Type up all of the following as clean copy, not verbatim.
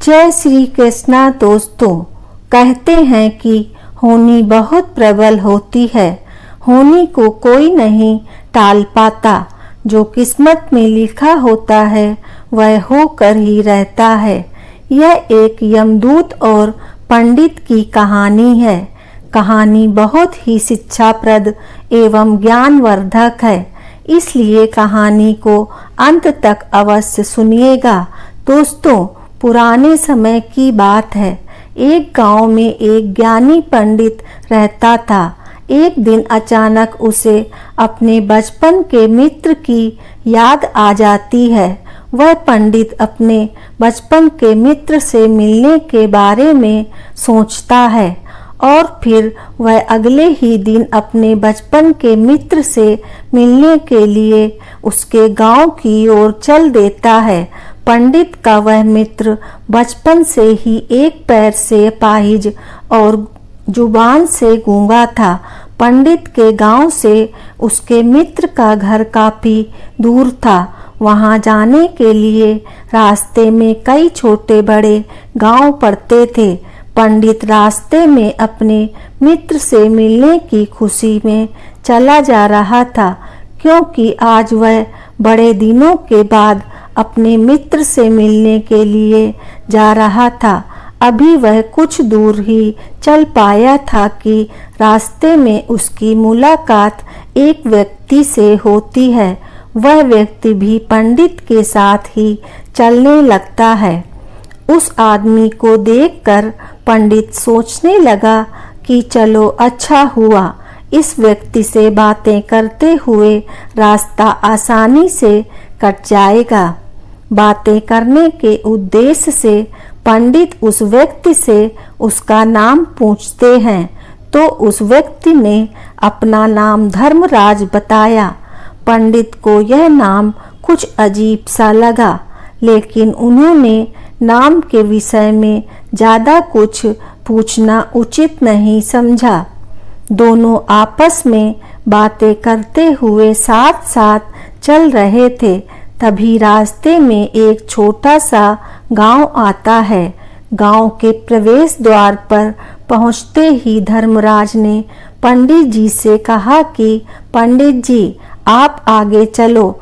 जय श्री कृष्णा। दोस्तों, कहते हैं कि होनी बहुत प्रबल होती है। होनी को कोई नहीं टाल पाता। जो किस्मत में लिखा होता है वह होकर ही रहता है। यह एक यमदूत और पंडित की कहानी है। कहानी बहुत ही शिक्षाप्रद एवं ज्ञानवर्धक है, इसलिए कहानी को अंत तक अवश्य सुनिएगा। दोस्तों, पुराने समय की बात है। एक गांव में एक ज्ञानी पंडित रहता था। एक दिन अचानक उसे अपने बचपन के मित्र की याद आ जाती है। वह पंडित अपने बचपन के मित्र से मिलने के बारे में सोचता है और फिर वह अगले ही दिन अपने बचपन के मित्र से मिलने के लिए उसके गांव की ओर चल देता है। पंडित का वह मित्र बचपन से ही एक पैर से अपाहिज और जुबान से गूंगा था। पंडित के गांव से उसके मित्र का घर काफी दूर था। वहां जाने के लिए रास्ते में कई छोटे बड़े गांव पड़ते थे। पंडित रास्ते में अपने मित्र से मिलने की खुशी में चला जा रहा था, क्योंकि आज वह बड़े दिनों के बाद अपने मित्र से मिलने के लिए जा रहा था। अभी वह कुछ दूर ही चल पाया था कि रास्ते में उसकी मुलाकात एक व्यक्ति से होती है। वह व्यक्ति भी पंडित के साथ ही चलने लगता है। उस आदमी को देखकर पंडित सोचने लगा कि चलो, अच्छा हुआ, इस व्यक्ति से बातें करते हुए रास्ता आसानी से कट जाएगा। बातें करने के उद्देश्य से पंडित उस व्यक्ति से उसका नाम पूछते हैं, तो उस व्यक्ति ने अपना नाम धर्मराज बताया। पंडित को यह नाम कुछ अजीब सा लगा, लेकिन उन्होंने नाम के विषय में ज़्यादा कुछ पूछना उचित नहीं समझा। दोनों आपस में बातें करते हुए साथ साथ चल रहे थे। तभी रास्ते में एक छोटा सा गांव आता है। गांव के प्रवेश द्वार पर पहुंचते ही धर्मराज ने पंडित जी से कहा कि पंडित जी, आप आगे चलो,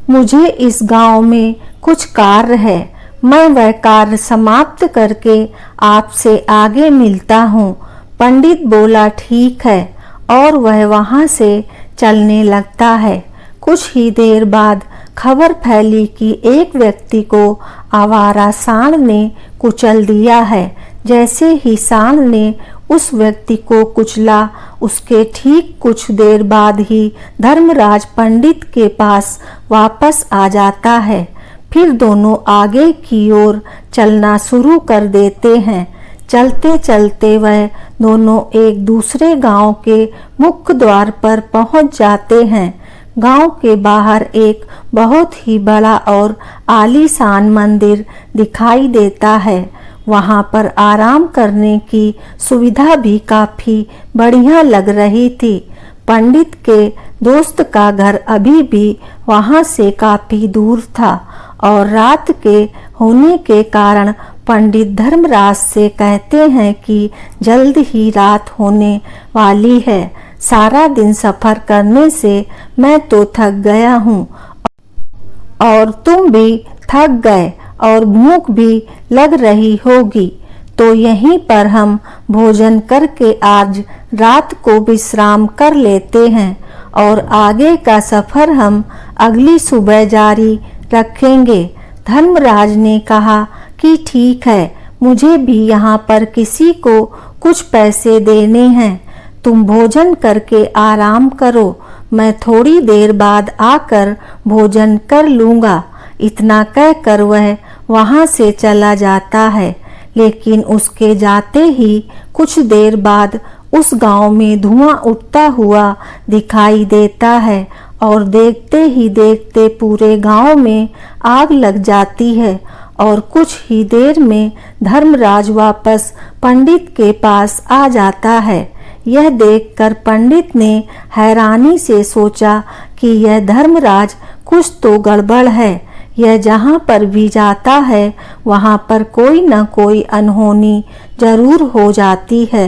मुझे इस गांव में कुछ कार्य है। मैं वह कार्य समाप्त करके आपसे आगे मिलता हूँ। पंडित बोला, ठीक है, और वह वहां से चलने लगता है। कुछ ही देर बाद खबर फैली कि एक व्यक्ति को आवारा सांड ने कुचल दिया है। जैसे ही सांड ने उस व्यक्ति को कुचला, उसके ठीक कुछ देर बाद ही धर्मराज पंडित के पास वापस आ जाता है। फिर दोनों आगे की ओर चलना शुरू कर देते हैं। चलते चलते वह दोनों एक दूसरे गांव के मुख्य द्वार पर पहुंच जाते हैं। गांव के बाहर एक बहुत ही बड़ा और आलीशान मंदिर दिखाई देता है। वहां पर आराम करने की सुविधा भी काफी बढ़िया लग रही थी। पंडित के दोस्त का घर अभी भी वहां से काफी दूर था और रात के होने के कारण पंडित धर्मराज से कहते हैं कि जल्द ही रात होने वाली है। सारा दिन सफर करने से मैं तो थक गया हूँ और तुम भी थक गए और भूख भी लग रही होगी, तो यहीं पर हम भोजन करके आज रात को विश्राम कर लेते हैं और आगे का सफर हम अगली सुबह जारी रखेंगे। धर्मराज ने कहा कि ठीक है, मुझे भी यहाँ पर किसी को कुछ पैसे देने हैं। तुम भोजन करके आराम करो, मैं थोड़ी देर बाद आकर भोजन कर लूँगा। इतना कहकर वह वहाँ से चला जाता है। लेकिन उसके जाते ही कुछ देर बाद उस गांव में धुआं उठता हुआ दिखाई देता है और देखते ही देखते पूरे गांव में आग लग जाती है और कुछ ही देर में धर्मराज वापस पंडित के पास आ जाता है। यह देखकर पंडित ने हैरानी से सोचा कि यह धर्मराज कुछ तो गड़बड़ है, यह जहाँ पर भी जाता है वहाँ पर कोई न कोई अनहोनी जरूर हो जाती है।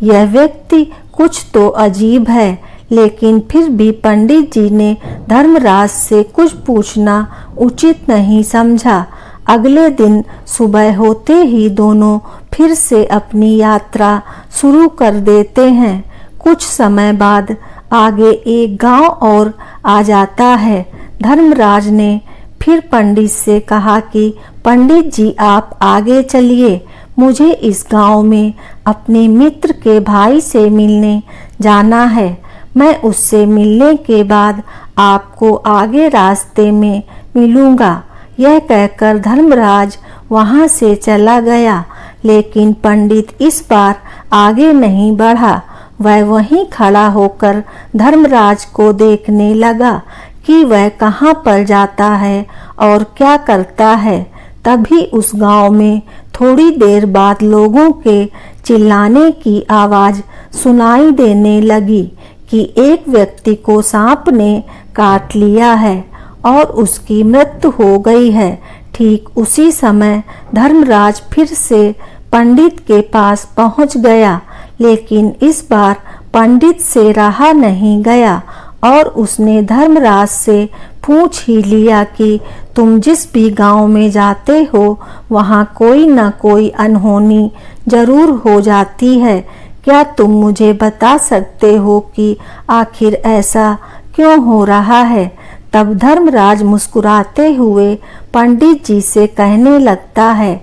यह व्यक्ति कुछ तो अजीब है, लेकिन फिर भी पंडित जी ने धर्मराज से कुछ पूछना उचित नहीं समझा। अगले दिन सुबह होते ही दोनों फिर से अपनी यात्रा शुरू कर देते हैं। कुछ समय बाद आगे एक गांव और आ जाता है। धर्मराज ने फिर पंडित से कहा कि पंडित जी आप आगे चलिए, मुझे इस गांव में अपने मित्र के भाई से मिलने जाना है। मैं उससे मिलने के बाद आपको आगे रास्ते में मिलूंगा। यह कहकर धर्मराज वहां से चला गया, लेकिन पंडित इस बार आगे नहीं बढ़ा। वह वहीं खड़ा होकर धर्मराज को देखने लगा कि वह कहाँ पर जाता है और क्या करता है। तभी उस गांव में थोड़ी देर बाद लोगों के चिल्लाने की आवाज सुनाई देने लगी कि एक व्यक्ति को सांप ने काट लिया है और उसकी मृत्यु हो गई है। ठीक उसी समय धर्मराज फिर से पंडित के पास पहुंच गया, लेकिन इस बार पंडित से रहा नहीं गया और उसने धर्मराज से पूछ ही लिया कि तुम जिस भी गांव में जाते हो वहां कोई न कोई अनहोनी जरूर हो जाती है। क्या तुम मुझे बता सकते हो कि आखिर ऐसा क्यों हो रहा है? तब धर्मराज मुस्कुराते हुए पंडित जी से कहने लगता है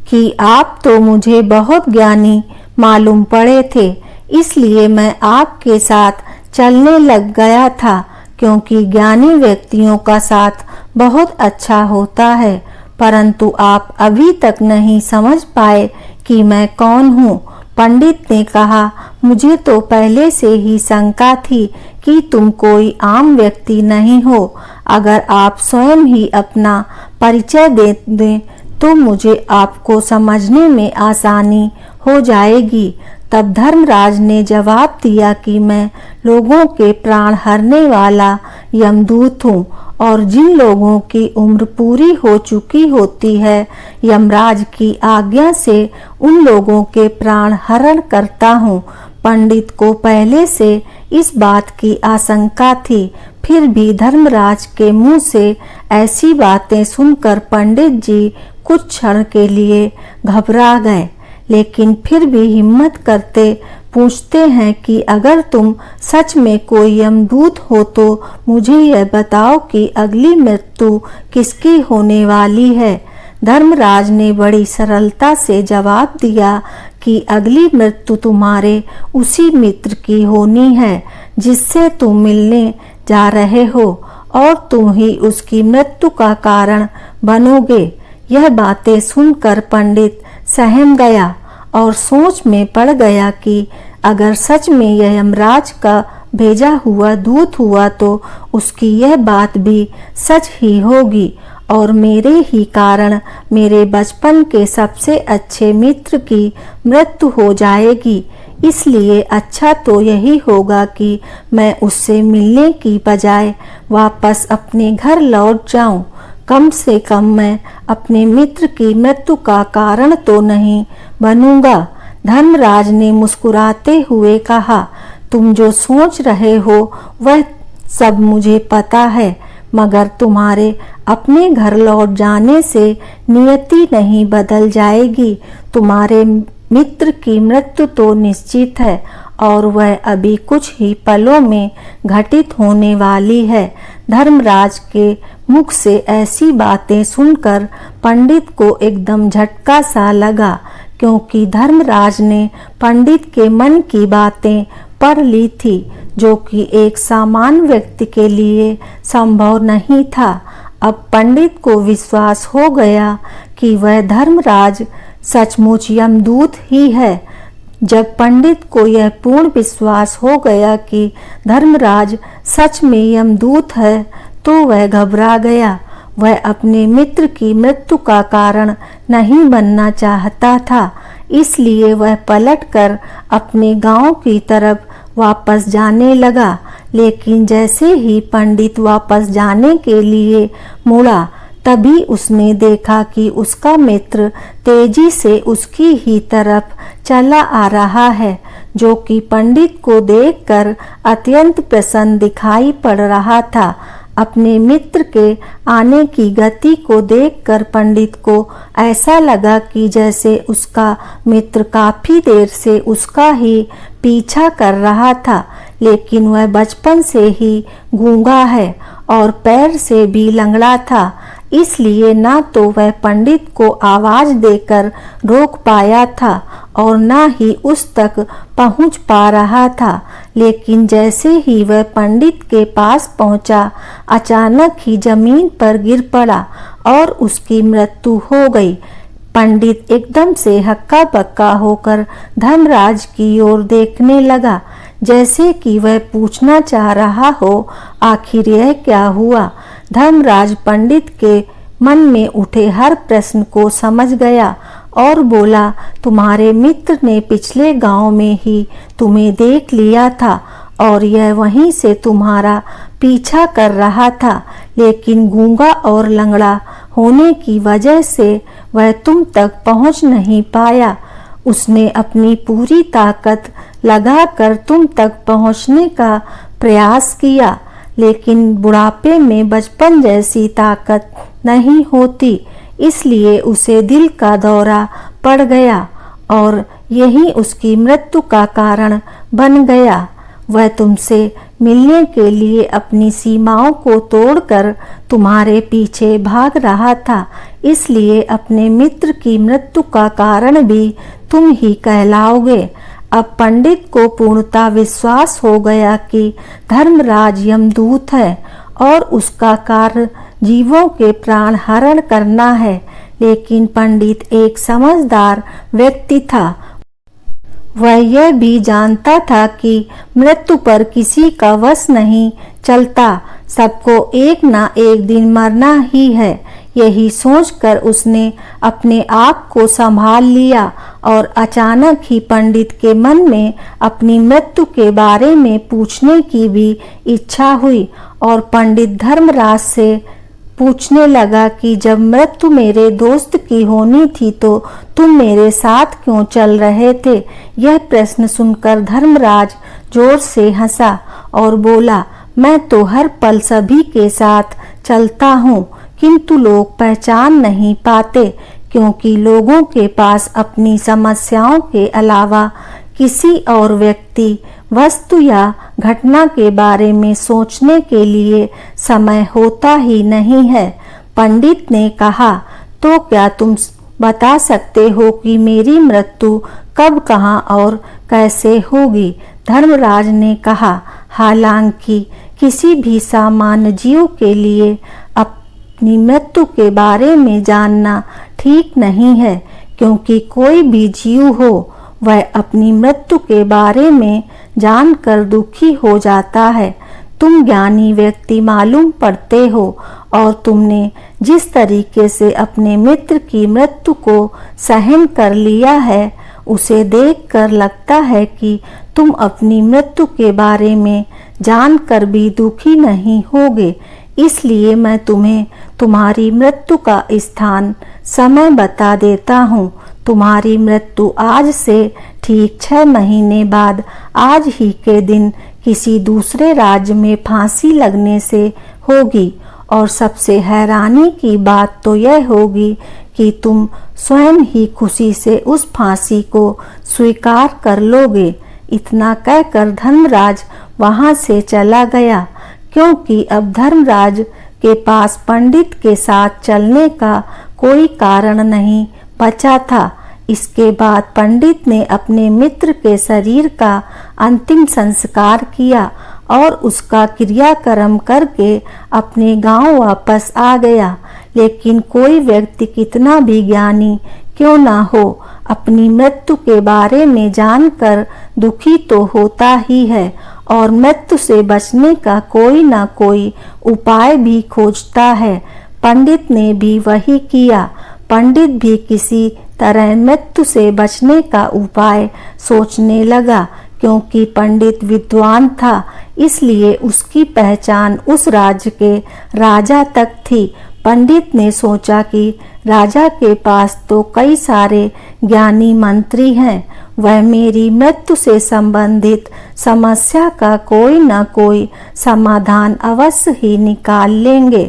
कि आप तो मुझे बहुत ज्ञानी मालूम पड़े थे, इसलिए मैं आपके साथ चलने लग गया था, क्योंकि ज्ञानी व्यक्तियों का साथ बहुत अच्छा होता है। परंतु आप अभी तक नहीं समझ पाए कि मैं कौन हूँ। पंडित ने कहा, मुझे तो पहले से ही शंका थी कि तुम कोई आम व्यक्ति नहीं हो। अगर आप स्वयं ही अपना परिचय दे दें तो मुझे आपको समझने में आसानी हो जाएगी। तब धर्मराज ने जवाब दिया कि मैं लोगों के प्राण हरने वाला यमदूत हूँ और जिन लोगों की उम्र पूरी हो चुकी होती है यमराज की आज्ञा से उन लोगों के प्राण हरण करता हूँ। पंडित को पहले से इस बात की आशंका थी, फिर भी धर्मराज के मुंह से ऐसी बातें सुनकर पंडित जी कुछ क्षण के लिए घबरा गए, लेकिन फिर भी हिम्मत करते पूछते हैं कि अगर तुम सच में कोई यमदूत हो तो मुझे यह बताओ कि अगली मृत्यु किसकी होने वाली है। धर्मराज ने बड़ी सरलता से जवाब दिया कि अगली मृत्यु तुम्हारे उसी मित्र की होनी है जिससे तुम मिलने जा रहे हो, और तुम ही उसकी मृत्यु का कारण बनोगे। यह बातें सुनकर पंडित सहम गया और सोच में पड़ गया कि अगर सच में यह यमराज का भेजा हुआ दूत हुआ तो उसकी यह बात भी सच ही होगी और मेरे ही कारण मेरे बचपन के सबसे अच्छे मित्र की मृत्यु हो जाएगी। इसलिए अच्छा तो यही होगा कि मैं उससे मिलने की बजाय वापस अपने घर लौट जाऊं। कम से कम मैं अपने मित्र की मृत्यु का कारण तो नहीं बनूंगा। धर्मराज ने मुस्कुराते हुए कहा, तुम जो सोच रहे हो वह सब मुझे पता है, मगर तुम्हारे अपने घर लौट जाने से नियति नहीं बदल जाएगी। तुम्हारे मित्र की मृत्यु तो निश्चित है और वह अभी कुछ ही पलों में घटित होने वाली है। धर्मराज के मुख से ऐसी बातें सुनकर पंडित को एकदम झटका सा लगा, क्योंकि धर्मराज ने पंडित के मन की बातें पढ़ ली थी, जो कि एक सामान्य व्यक्ति के लिए संभव नहीं था। अब पंडित को विश्वास हो गया कि वह धर्मराज सचमुच यमदूत ही है। जब पंडित को यह पूर्ण विश्वास हो गया कि धर्मराज सच में यमदूत है तो वह घबरा गया। वह अपने मित्र की मृत्यु का कारण नहीं बनना चाहता था, इसलिए वह पलटकर अपने गांव की तरफ वापस जाने लगा। लेकिन जैसे ही पंडित वापस जाने के लिए मुड़ा, तभी उसने देखा कि उसका मित्र तेजी से उसकी ही तरफ चला आ रहा है, जो कि पंडित को देखकर अत्यंत प्रसन्न दिखाई पड़ रहा था। अपने मित्र के आने की गति को देखकर पंडित को ऐसा लगा कि जैसे उसका मित्र काफी देर से उसका ही पीछा कर रहा था, लेकिन वह बचपन से ही गूंगा है और पैर से भी लंगड़ा था, इसलिए ना तो वह पंडित को आवाज देकर रोक पाया था और ना ही उस तक पहुंच पा रहा था। लेकिन जैसे ही वह पंडित के पास पहुंचा, अचानक ही जमीन पर गिर पड़ा और उसकी मृत्यु हो गई। पंडित एकदम से हक्का बक्का होकर धर्मराज की ओर देखने लगा, जैसे कि वह पूछना चाह रहा हो, आखिर यह क्या हुआ। धर्मराज पंडित के मन में उठे हर प्रश्न को समझ गया और बोला, तुम्हारे मित्र ने पिछले गांव में ही तुम्हें देख लिया था और यह वहीं से तुम्हारा पीछा कर रहा था, लेकिन गूंगा और लंगड़ा होने की वजह से वह तुम तक पहुंच नहीं पाया। उसने अपनी पूरी ताकत लगाकर तुम तक पहुंचने का प्रयास किया, लेकिन बुढ़ापे में बचपन जैसी ताकत नहीं होती, इसलिए उसे दिल का दौरा पड़ गया और यही उसकी मृत्यु का कारण बन गया। वह तुमसे मिलने के लिए अपनी सीमाओं को तोड़कर तुम्हारे पीछे भाग रहा था, इसलिए अपने मित्र की मृत्यु का कारण भी तुम ही कहलाओगे। अब पंडित को पूर्णता विश्वास हो गया कि धर्मराज यमदूत है और उसका कार्य जीवों के प्राण हरण करना है, लेकिन पंडित एक समझदार व्यक्ति था। वह यह भी जानता था कि मृत्यु पर किसी का वश नहीं चलता, सबको एक ना एक दिन मरना ही है। यही सोचकर उसने अपने आप को संभाल लिया और अचानक ही पंडित के मन में अपनी मृत्यु के बारे में पूछने की भी इच्छा हुई और पंडित धर्मराज से पूछने लगा कि जब मृत्यु मेरे दोस्त की होनी थी तो तुम मेरे साथ क्यों चल रहे थे। यह प्रश्न सुनकर धर्मराज जोर से हंसा और बोला, मैं तो हर पल सभी के साथ चलता हूँ, किंतु लोग पहचान नहीं पाते, क्योंकि लोगों के पास अपनी समस्याओं के अलावा किसी और व्यक्ति, वस्तु या घटना के बारे में सोचने के लिए समय होता ही नहीं है। पंडित ने कहा, तो क्या तुम बता सकते हो कि मेरी मृत्यु कब, कहाँ और कैसे होगी। धर्मराज ने कहा, हालांकि किसी भी सामान्य जीव के लिए अपनी मृत्यु के बारे में जानना ठीक नहीं है, क्योंकि कोई भी जीव हो वह अपनी मृत्यु के बारे में जानकर दुखी हो जाता है। तुम ज्ञानी व्यक्ति मालूम पड़ते हो और तुमने जिस तरीके से अपने मित्र की मृत्यु को सहन कर लिया है, उसे देखकर लगता है कि तुम अपनी मृत्यु के बारे में जानकर भी दुखी नहीं होगे। इसलिए मैं तुम्हें तुम्हारी मृत्यु का स्थान, समय बता देता हूँ। तुम्हारी मृत्यु आज से ठीक 6 महीने बाद आज ही के दिन किसी दूसरे राज्य में फांसी लगने से होगी। और सबसे हैरानी की बात तो यह होगी कि तुम स्वयं ही खुशी से उस फांसी को स्वीकार कर लोगे। इतना कहकर धर्मराज वहां से चला गया, क्योंकि अब धर्मराज के पास पंडित के साथ चलने का कोई कारण नहीं बचा था। इसके बाद पंडित ने अपने मित्र के शरीर का अंतिम संस्कार किया और उसका क्रियाक्रम करके अपने गांव वापस आ गया। लेकिन कोई व्यक्ति कितना भी ज्ञानी क्यों ना हो, अपनी मृत्यु के बारे में जानकर दुखी तो होता ही है और मृत्यु से बचने का कोई ना कोई उपाय भी खोजता है। पंडित ने भी वही किया। पंडित भी किसी तरह मृत्यु से बचने का उपाय सोचने लगा, क्योंकि पंडित विद्वान था, इसलिए उसकी पहचान उस राज्य के राजा तक थी। पंडित ने सोचा कि राजा के पास तो कई सारे ज्ञानी मंत्री हैं, वह मेरी मृत्यु से संबंधित समस्या का कोई न कोई समाधान अवश्य ही निकाल लेंगे।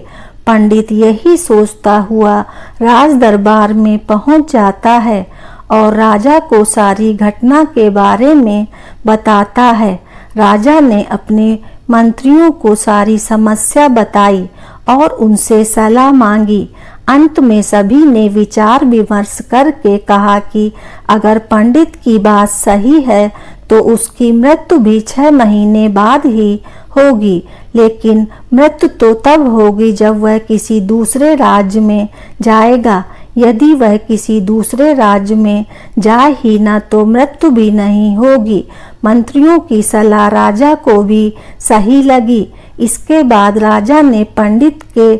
पंडित यही सोचता हुआ राज दरबार में पहुंच जाता है और राजा को सारी घटना के बारे में बताता है। राजा ने अपने मंत्रियों को सारी समस्या बताई और उनसे सलाह मांगी। अंत में सभी ने विचार विमर्श करके कहा कि अगर पंडित की बात सही है तो उसकी मृत्यु भी 6 महीने बाद ही होगी, लेकिन मृत्यु तो तब होगी जब वह किसी दूसरे राज्य में जाएगा। यदि वह किसी दूसरे राज्य में जाए ही ना तो मृत्यु भी नहीं होगी। मंत्रियों की सलाह राजा को भी सही लगी। इसके बाद राजा ने पंडित के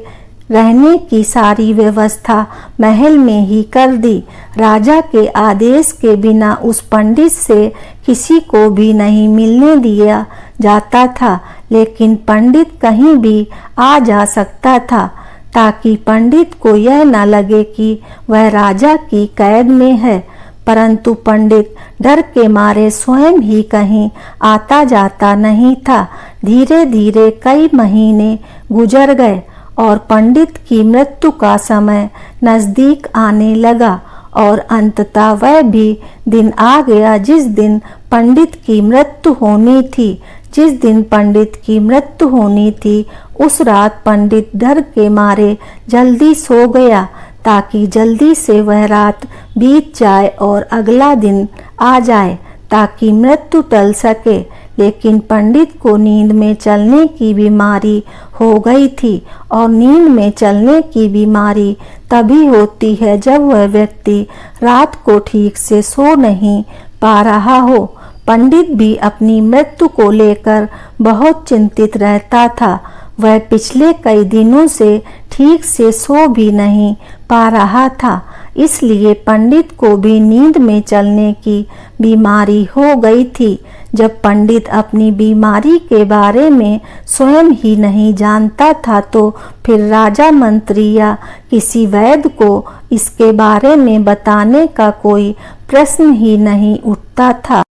रहने की सारी व्यवस्था महल में ही कर दी। राजा के आदेश के बिना उस पंडित से किसी को भी नहीं मिलने दिया जाता था, लेकिन पंडित कहीं भी आ जा सकता था ताकि पंडित को यह न लगे कि वह राजा की कैद में है। परंतु पंडित डर के मारे स्वयं ही कहीं आता जाता नहीं था। धीरे धीरे कई महीने गुजर गए और पंडित की मृत्यु का समय नजदीक आने लगा और अंततः वह भी दिन आ गया जिस दिन पंडित की मृत्यु होनी थी। जिस दिन पंडित की मृत्यु होनी थी उस रात पंडित डर के मारे जल्दी सो गया ताकि जल्दी से वह रात बीत जाए और अगला दिन आ जाए ताकि मृत्यु टल सके। लेकिन पंडित को नींद में चलने की बीमारी हो गई थी और नींद में चलने की बीमारी तभी होती है जब वह व्यक्ति रात को ठीक से सो नहीं पा रहा हो। पंडित भी अपनी मृत्यु को लेकर बहुत चिंतित रहता था। वह पिछले कई दिनों से ठीक से सो भी नहीं पा रहा था, इसलिए पंडित को भी नींद में चलने की बीमारी हो गई थी। जब पंडित अपनी बीमारी के बारे में स्वयं ही नहीं जानता था तो फिर राजा मंत्री या किसी वैद्य को इसके बारे में बताने का कोई प्रश्न ही नहीं उठता था।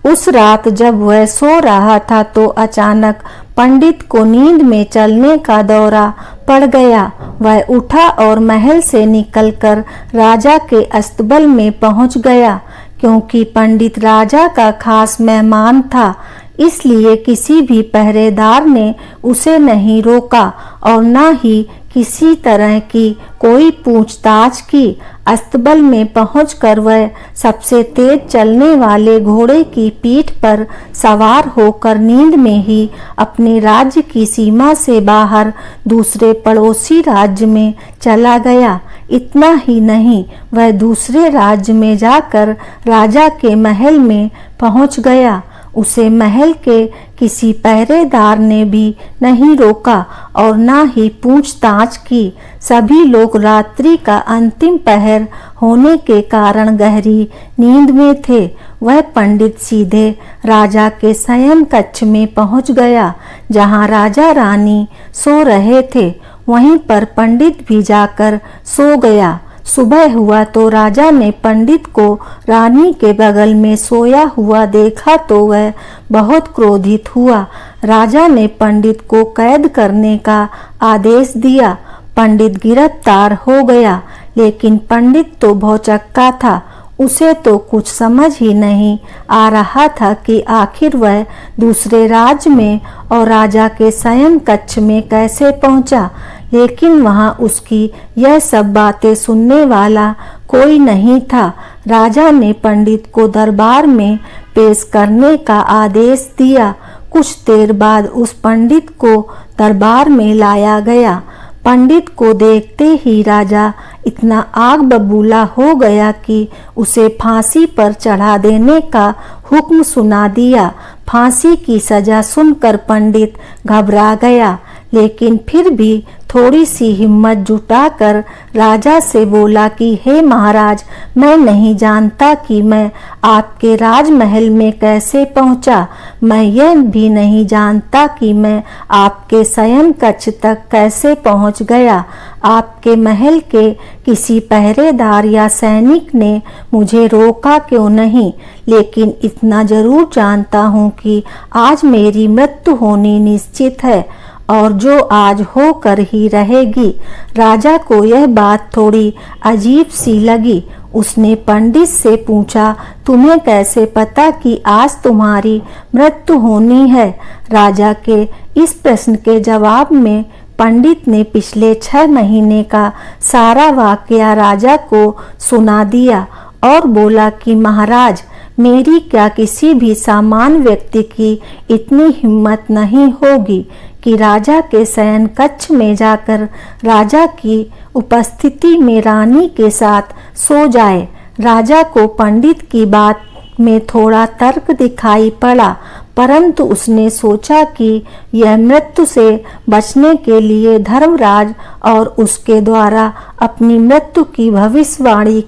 उस रात जब वह सो रहा था तो अचानक पंडित को नींद में चलने का दौरा पड़ गया। वह उठा और महल से निकलकर राजा के अस्तबल में पहुंच गया। क्योंकि पंडित राजा का खास मेहमान था, इसलिए किसी भी पहरेदार ने उसे नहीं रोका और न ही किसी तरह की कोई पूछताछ की। अस्तबल में पहुंचकर वह सबसे तेज चलने वाले घोड़े की पीठ पर सवार होकर नींद में ही अपने राज्य की सीमा से बाहर दूसरे पड़ोसी राज्य में चला गया। इतना ही नहीं, वह दूसरे राज्य में जाकर राजा के महल में पहुंच गया। उसे महल के किसी पहरेदार ने भी नहीं रोका और न ही पूछताछ की। सभी लोग रात्रि का अंतिम पहर होने के कारण गहरी नींद में थे। वह पंडित सीधे राजा के शयन कक्ष में पहुंच गया, जहां राजा रानी सो रहे थे। वहीं पर पंडित भी जाकर सो गया। सुबह हुआ तो राजा ने पंडित को रानी के बगल में सोया हुआ देखा तो वह बहुत क्रोधित हुआ। राजा ने पंडित को कैद करने का आदेश दिया। पंडित गिरफ्तार हो गया, लेकिन पंडित तो भौचक्का था। उसे तो कुछ समझ ही नहीं आ रहा था कि आखिर वह दूसरे राज्य में और राजा के शयन कक्ष में कैसे पहुंचा। लेकिन वहां उसकी यह सब बातें सुनने वाला कोई नहीं था। राजा ने पंडित को दरबार में पेश करने का आदेश दिया। कुछ देर बाद उस पंडित को दरबार में लाया गया। पंडित को देखते ही राजा इतना आग बबूला हो गया कि उसे फांसी पर चढ़ा देने का हुक्म सुना दिया। फांसी की सजा सुनकर पंडित घबरा गया, लेकिन फिर भी थोड़ी सी हिम्मत जुटाकर राजा से बोला कि हे महाराज, मैं नहीं जानता कि मैं आपके राजमहल में कैसे पहुंचा। मैं यह भी नहीं जानता कि मैं आपके शयन कक्ष तक कैसे पहुंच गया। आपके महल के किसी पहरेदार या सैनिक ने मुझे रोका क्यों नहीं, लेकिन इतना जरूर जानता हूँ कि आज मेरी मृत्यु होनी निश्चित है और जो आज होकर ही रहेगी। राजा को यह बात थोड़ी अजीब सी लगी। उसने पंडित से पूछा, तुम्हें कैसे पता कि आज तुम्हारी मृत्यु होनी है? राजा के इस प्रश्न के जवाब में पंडित ने पिछले 6 महीने का सारा वाकया राजा को सुना दिया और बोला कि महाराज, मेरी क्या किसी भी सामान्य व्यक्ति की इतनी हिम्मत नहीं होगी कि राजा के शयन कक्ष में जाकर राजा की उपस्थिति में रानी के साथ सो जाए। राजा को पंडित की बात में थोड़ा तर्क दिखाई पड़ा, परंतु उसने सोचा कि यह मृत्यु से बचने के लिए धर्मराज और उसके द्वारा अपनी मृत्यु की भविष्यवाणी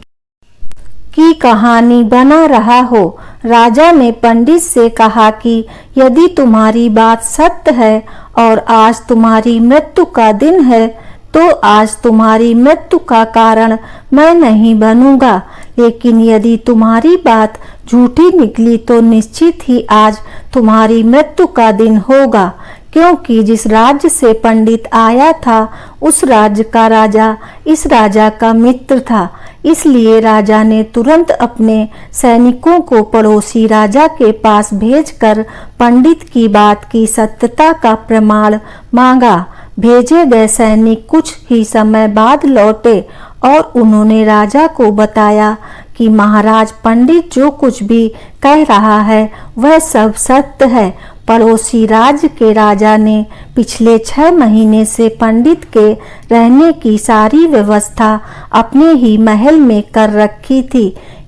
की कहानी बना रहा हो। राजा ने पंडित से कहा कि यदि तुम्हारी बात सत्य है और आज तुम्हारी मृत्यु का दिन है, तो आज तुम्हारी मृत्यु का कारण मैं नहीं बनूंगा। लेकिन यदि तुम्हारी बात झूठी निकली तो निश्चित ही आज तुम्हारी मृत्यु का दिन होगा, क्योंकि जिस राज्य से पंडित आया था उस राज्य का राजा इस राजा का मित्र था। इसलिए राजा ने तुरंत अपने सैनिकों को पड़ोसी राजा के पास भेजकर पंडित की बात की सत्यता का प्रमाण मांगा। भेजे गए सैनिक कुछ ही समय बाद लौटे और उन्होंने राजा को बताया कि महाराज, पंडित जो कुछ भी कह रहा है वह सब सत्य है। पड़ोसी राज्य के राजा ने पिछले 6 महीने से पंडित के रहने की सारी व्यवस्था अपने ही महल में कर रखी थी।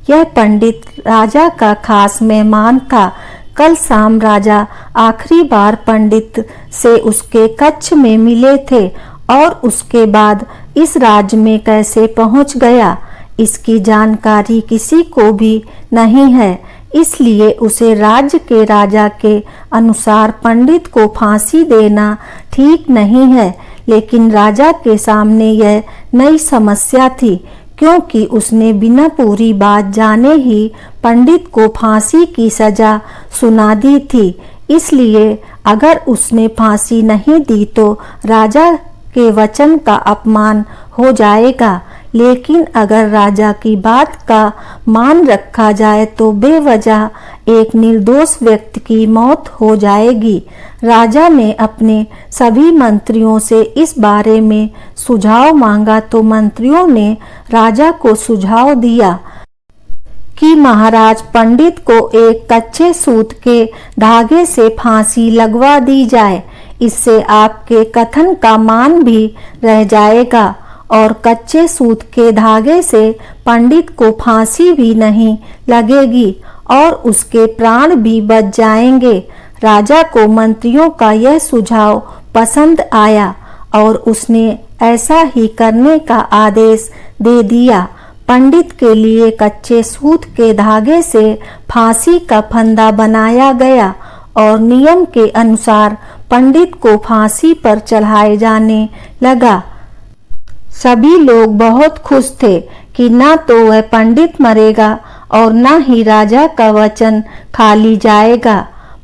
यह पंडित राजा का खास मेहमान था। कल शाम राजा आखिरी बार पंडित से उसके कक्ष में मिले थे और उसके बाद इस राज्य में कैसे पहुंच गया, इसकी जानकारी किसी को भी नहीं है। इसलिए उसे राज्य के राजा के अनुसार पंडित को फांसी देना ठीक नहीं है। लेकिन राजा के सामने यह नई समस्या थी, क्योंकि उसने बिना पूरी बात जाने ही पंडित को फांसी की सजा सुना दी थी। इसलिए अगर उसने फांसी नहीं दी तो राजा के वचन का अपमान हो जाएगा, लेकिन अगर राजा की बात का मान रखा जाए तो बेवजह एक निर्दोष व्यक्ति की मौत हो जाएगी। राजा ने अपने सभी मंत्रियों से इस बारे में सुझाव मांगा तो मंत्रियों ने राजा को सुझाव दिया कि महाराज, पंडित को एक कच्चे सूत के धागे से फांसी लगवा दी जाए। इससे आपके कथन का मान भी रह जाएगा और कच्चे सूत के धागे से पंडित को फांसी भी नहीं लगेगी और उसके प्राण भी बच जाएंगे। राजा को मंत्रियों का यह सुझाव पसंद आया और उसने ऐसा ही करने का आदेश दे दिया। पंडित के लिए कच्चे सूत के धागे से फांसी का फंदा बनाया गया और नियम के अनुसार पंडित को फांसी पर चढ़ाए जाने लगा। सभी लोग बहुत खुश थे कि ना तो वह पंडित मरेगा और ना ही राजा का वचन खाली जाएगा।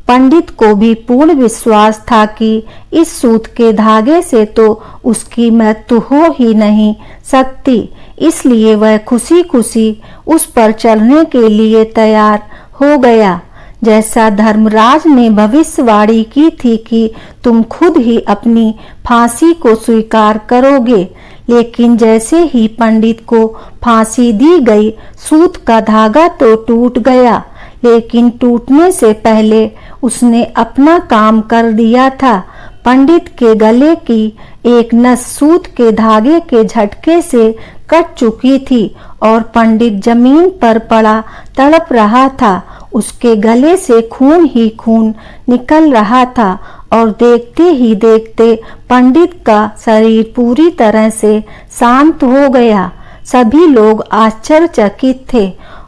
पंडित को भी पूर्ण विश्वास था कि इस सूत के धागे से तो उसकी मृत्यु हो ही नहीं सकती। इसलिए वह खुशी खुशी उस पर चलने के लिए तैयार हो गया। जैसा धर्मराज ने भविष्यवाणी की थी कि तुम खुद ही अपनी फांसी को स्वीकार करोगे। लेकिन जैसे ही पंडित को फांसी दी गई, सूत का धागा तो टूट गया, लेकिन टूटने से पहले उसने अपना काम कर दिया था। पंडित के गले की एक नस सूत के धागे के झटके से कट चुकी थी और पंडित जमीन पर पड़ा तड़प रहा था। उसके गले से खून ही खून निकल रहा था और देखते ही देखते पंडित का शरीर पूरी तरह से शांत हो गया। सभी लोग आश्चर्यचकित थे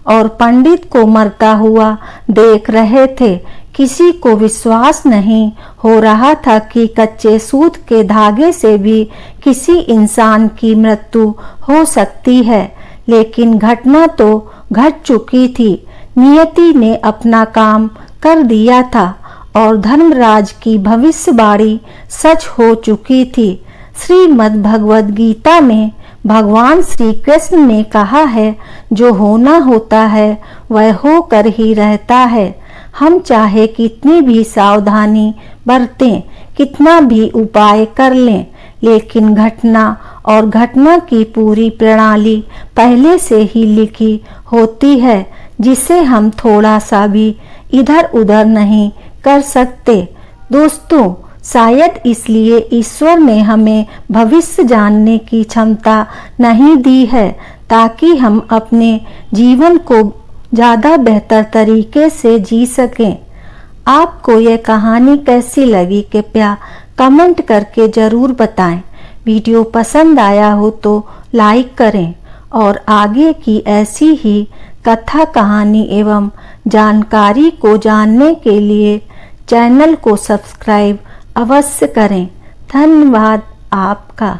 और पंडित को मरता हुआ देख रहे थे। किसी को विश्वास नहीं हो रहा था कि कच्चे सूत के धागे से भी किसी इंसान की मृत्यु हो सकती है, लेकिन घटना तो घट चुकी थी। नियति ने अपना काम कर दिया था और धर्मराज की भविष्यवाणी सच हो चुकी थी। श्रीमद् भगवद गीता में भगवान श्री कृष्ण ने कहा है, जो होना होता है वह होकर ही रहता है। हम चाहे कितनी भी सावधानी बरतें, कितना भी उपाय कर लें, लेकिन घटना और घटना की पूरी प्रणाली पहले से ही लिखी होती है, जिसे हम थोड़ा सा भी इधर उधर नहीं कर सकते। दोस्तों, शायद इसलिए ईश्वर ने हमें भविष्य जानने की क्षमता नहीं दी है, ताकि हम अपने जीवन को ज़्यादा बेहतर तरीके से जी सकें। आपको यह कहानी कैसी लगी कृपया कमेंट करके ज़रूर बताएं। वीडियो पसंद आया हो तो लाइक करें और आगे की ऐसी ही कथा कहानी एवं जानकारी को जानने के लिए चैनल को सब्सक्राइब अवश्य करें। धन्यवाद आपका।